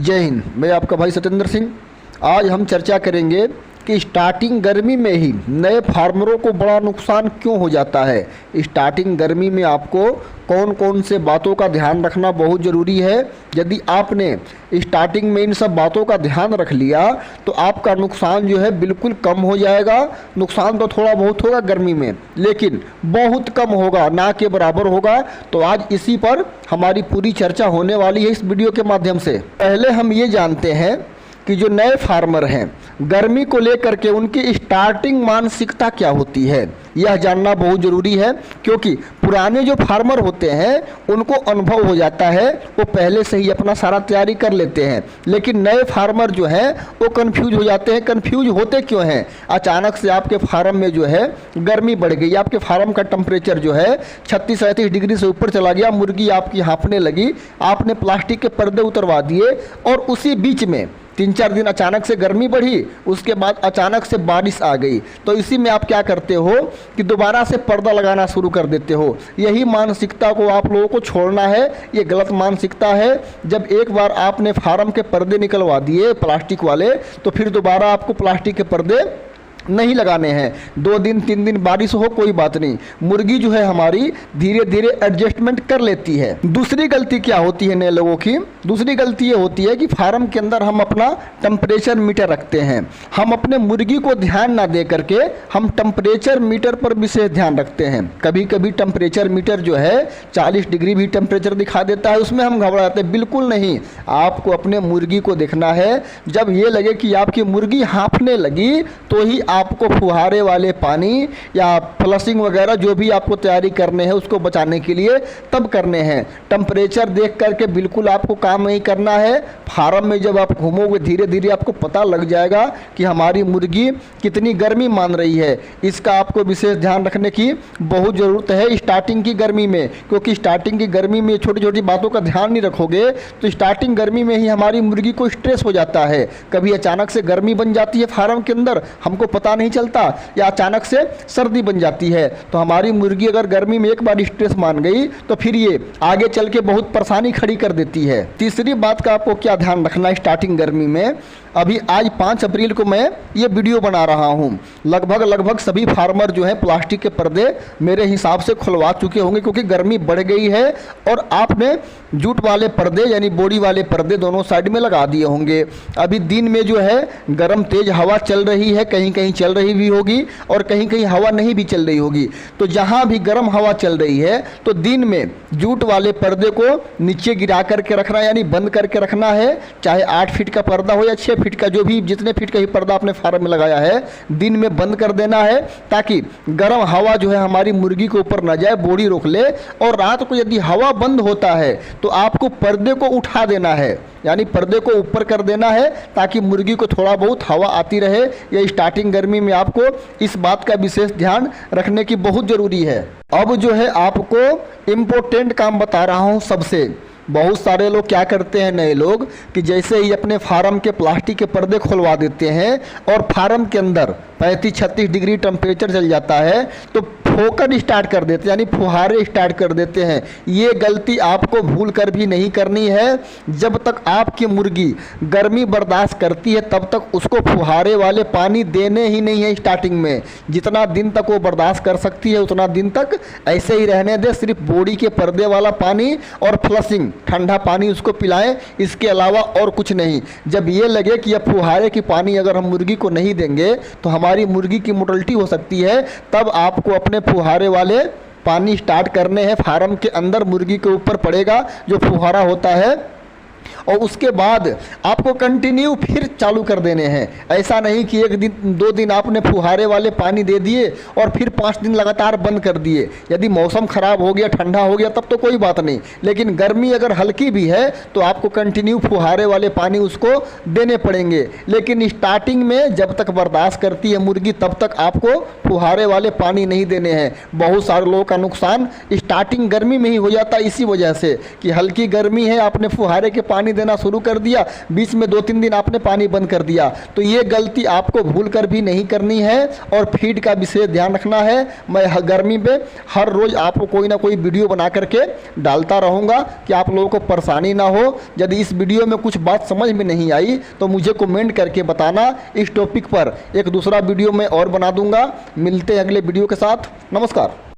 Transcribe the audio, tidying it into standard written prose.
जय हिंद। मैं आपका भाई सत्येंद्र सिंह। आज हम चर्चा करेंगे कि स्टार्टिंग गर्मी में ही नए फार्मरों को बड़ा नुकसान क्यों हो जाता है। स्टार्टिंग गर्मी में आपको कौन कौन से बातों का ध्यान रखना बहुत ज़रूरी है। यदि आपने स्टार्टिंग में इन सब बातों का ध्यान रख लिया तो आपका नुकसान जो है बिल्कुल कम हो जाएगा। नुकसान तो थोड़ा बहुत होगा गर्मी में, लेकिन बहुत कम होगा, ना के बराबर होगा। तो आज इसी पर हमारी पूरी चर्चा होने वाली है इस वीडियो के माध्यम से। पहले हम ये जानते हैं कि जो नए फार्मर हैं, गर्मी को लेकर के उनकी स्टार्टिंग मानसिकता क्या होती है, यह जानना बहुत ज़रूरी है। क्योंकि पुराने जो फार्मर होते हैं उनको अनुभव हो जाता है, वो पहले से ही अपना सारा तैयारी कर लेते हैं। लेकिन नए फार्मर जो हैं वो कंफ्यूज हो जाते हैं। कंफ्यूज होते क्यों हैं? अचानक से आपके फार्म में जो है गर्मी बढ़ गई, आपके फार्म का टेम्परेचर जो है 36-37 डिग्री से ऊपर चला गया, मुर्गी आपकी हाँफने लगी, आपने प्लास्टिक के पर्दे उतरवा दिए और उसी बीच में 3-4 दिन अचानक से गर्मी बढ़ी, उसके बाद अचानक से बारिश आ गई। तो इसी में आप क्या करते हो कि दोबारा से पर्दा लगाना शुरू कर देते हो। यही मानसिकता को आप लोगों को छोड़ना है। ये गलत मानसिकता है। जब एक बार आपने फार्म के पर्दे निकलवा दिए प्लास्टिक वाले, तो फिर दोबारा आपको प्लास्टिक के पर्दे नहीं लगाने हैं। 2 दिन 3 दिन बारिश हो कोई बात नहीं, मुर्गी जो है हमारी धीरे धीरे एडजस्टमेंट कर लेती है। दूसरी गलती क्या होती है नए लोगों की? दूसरी गलती ये होती है कि फार्म के अंदर हम अपना टेम्परेचर मीटर रखते हैं। हम अपने मुर्गी को ध्यान ना दे करके हम टेम्परेचर मीटर पर विशेष ध्यान रखते हैं। कभी कभी टेम्परेचर मीटर जो है 40 डिग्री भी टेम्परेचर दिखा देता है, उसमें हम घबरा जाते हैं। बिल्कुल नहीं, आपको अपने मुर्गी को देखना है। जब ये लगे कि आपकी मुर्गी हाँफने लगी तो ही आपको फुहारे वाले पानी या फ्लशिंग वगैरह जो भी आपको तैयारी करने हैं उसको बचाने के लिए तब करने हैं। टेम्परेचर देख करके बिल्कुल आपको काम नहीं करना है। फार्म में जब आप घूमोगे धीरे धीरे आपको पता लग जाएगा कि हमारी मुर्गी कितनी गर्मी मान रही है। इसका आपको विशेष ध्यान रखने की बहुत ज़रूरत है स्टार्टिंग की गर्मी में। क्योंकि स्टार्टिंग की गर्मी में छोटी छोटी बातों का ध्यान नहीं रखोगे तो स्टार्टिंग गर्मी में ही हमारी मुर्गी को स्ट्रेस हो जाता है। कभी अचानक से गर्मी बन जाती है फार्म के अंदर, हमको पता नहीं चलता, या अचानक से सर्दी बन जाती है। तो हमारी मुर्गी अगर गर्मी में एक बार स्ट्रेस मान गई तो फिर ये आगे चल के बहुत परेशानी खड़ी कर देती है। तीसरी बात का आपको क्या ध्यान रखना है स्टार्टिंग गर्मी में? अभी आज 5 अप्रैल को मैं ये वीडियो बना रहा हूँ। लगभग सभी फार्मर जो हैं प्लास्टिक के पर्दे मेरे हिसाब से खुलवा चुके होंगे, क्योंकि गर्मी बढ़ गई है और आपने जूट वाले पर्दे यानी बोरी वाले पर्दे दोनों साइड में लगा दिए होंगे। अभी दिन में जो है गर्म तेज हवा चल रही है, कहीं कहीं चल रही भी होगी और कहीं कहीं हवा नहीं भी चल रही होगी। तो जहाँ भी गर्म हवा चल रही है तो दिन में जूट वाले पर्दे को नीचे गिरा करके रखना, यानी बंद करके रखना है। चाहे 8 फीट का पर्दा हो या 6 फीट का, जो भी जितने फीट का ही पर्दा आपने फार्म में लगाया है, दिन में बंद कर देना है ताकि गर्म हवा जो है हमारी मुर्गी के ऊपर न जाए, बॉडी रोक ले। और रात को यदि हवा बंद होता है तो आपको पर्दे को उठा देना है, यानी पर्दे को ऊपर कर देना है ताकि मुर्गी को थोड़ा बहुत हवा आती रहे। यह स्टार्टिंग गर्मी में आपको इस बात का विशेष ध्यान रखने की बहुत ज़रूरी है। अब जो है आपको इम्पोर्टेंट काम बता रहा हूँ सबसे। बहुत सारे लोग क्या करते हैं नए लोग कि जैसे ही अपने फार्म के प्लास्टिक के पर्दे खुलवा देते हैं और फार्म के अंदर 35-36 डिग्री टेम्परेचर चल जाता है तो फोकर स्टार्ट कर देते हैं, यानी फुहारे स्टार्ट कर देते हैं। ये गलती आपको भूल कर भी नहीं करनी है। जब तक आपकी मुर्गी गर्मी बर्दाश्त करती है तब तक उसको फुहारे वाले पानी देने ही नहीं है स्टार्टिंग में। जितना दिन तक वो बर्दाश्त कर सकती है उतना दिन तक ऐसे ही रहने दे। सिर्फ बॉडी के पर्दे वाला पानी और फ्लशिंग ठंडा पानी उसको पिलाएं, इसके अलावा और कुछ नहीं। जब ये लगे कि अब फुहारे की पानी अगर हम मुर्गी को नहीं देंगे तो हमारी मुर्गी की मोर्टेलिटी हो सकती है, तब आपको अपने फुहारे वाले पानी स्टार्ट करने हैं। फार्म के अंदर मुर्गी के ऊपर पड़ेगा जो फुहारा होता है और उसके बाद आपको कंटिन्यू फिर चालू कर देने हैं। ऐसा नहीं कि 1 दिन 2 दिन आपने फुहारे वाले पानी दे दिए और फिर 5 दिन लगातार बंद कर दिए। यदि मौसम ख़राब हो गया, ठंडा हो गया, तब तो कोई बात नहीं, लेकिन गर्मी अगर हल्की भी है तो आपको कंटिन्यू फुहारे वाले पानी उसको देने पड़ेंगे। लेकिन स्टार्टिंग में जब तक बर्दाश्त करती है मुर्गी तब तक आपको फुहारे वाले पानी नहीं देने हैं। बहुत सारे लोगों का नुकसान स्टार्टिंग गर्मी में ही हो जाता है, इसी वजह से कि हल्की गर्मी है, आपने फुहारे के पानी देना शुरू कर दिया, बीच में 2-3 दिन आपने पानी बंद कर दिया। तो ये गलती आपको भूल कर भी नहीं करनी है। और फीड का विशेष ध्यान रखना है। मैं गर्मी में हर रोज़ आपको कोई ना कोई वीडियो बना करके डालता रहूँगा कि आप लोगों को परेशानी ना हो। यदि इस वीडियो में कुछ बात समझ में नहीं आई तो मुझे कमेंट करके बताना। इस टॉपिक पर एक दूसरा वीडियो मैं और बना दूंगा। मिलते हैं अगले वीडियो के साथ। नमस्कार।